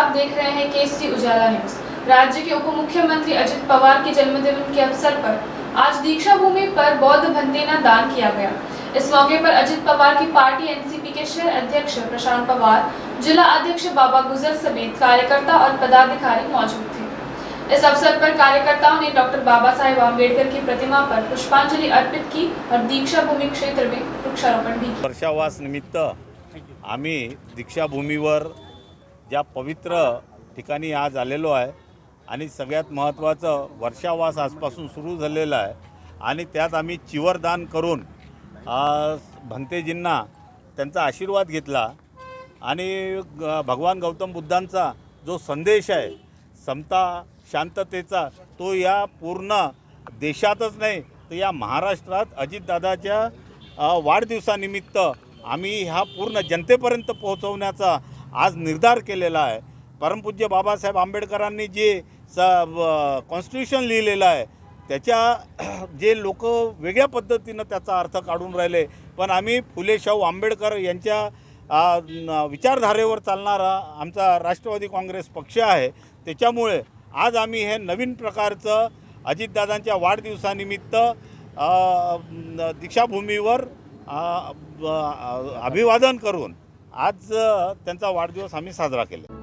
आप देख रहे हैं केसरी उजाला न्यूज। राज्य के उप मुख्यमंत्री अजित पवार के जन्मदिन के अवसर पर आज दीक्षा भूमि पर बौद्ध भंतेना दान किया गया। इस मौके पर अजित पवार की पार्टी एनसीपी के शहर अध्यक्ष प्रशांत पवार, जिला अध्यक्ष बाबा गुजर समेत कार्यकर्ता और पदाधिकारी मौजूद थे। इस अवसर पर कार्यकर्ताओं ने डॉक्टर बाबा साहेब आंबेडकर की प्रतिमा पर पुष्पांजलि अर्पित की और दीक्षा भूमि क्षेत्र में वृक्षारोपण भी किया। वर्षावास निमित्त आम्ही दीक्षाभूमीवर ज्या पवित्र ठिकाणी आज आलेलो आहे आणि सगळ्यात महत्त्वाचं वर्षावास आजपासून सुरू झालेला आहे आणि त्यात आम्ही चिवरदान करून भंतेजींना त्यांचा आशीर्वाद घेतला आणि भगवान गौतम बुद्धांचा जो संदेश आहे समता शांततेचा तो या पूर्ण देशातच नाही तर या महाराष्ट्रात अजितदादाच्या वाढदिवसानिमित्त आम्ही हा पूर्ण जनतेपर्यंत पोहोचवण्याचा आज निर्धार केलेला आहे। परमपूज्य बाबासाहेब आंबेडकरांनी जे कॉन्स्टिट्यूशन लिहिलेलं आहे त्याच्या जे लोक वेगळ्या पद्धतीनं त्याचा अर्थ काढून राहिले, पण आम्ही फुले शाहू आंबेडकर यांच्या विचारधारेवर चालणारा आमचा राष्ट्रवादी काँग्रेस पक्ष आहे। त्याच्यामुळे आज आम्ही हे नवीन प्रकारचं अजितदादांच्या वाढदिवसानिमित्त दीक्षाभूमीवर अभिवादन करून आज त्यांचा वाढदिवस आम्ही साजरा केला।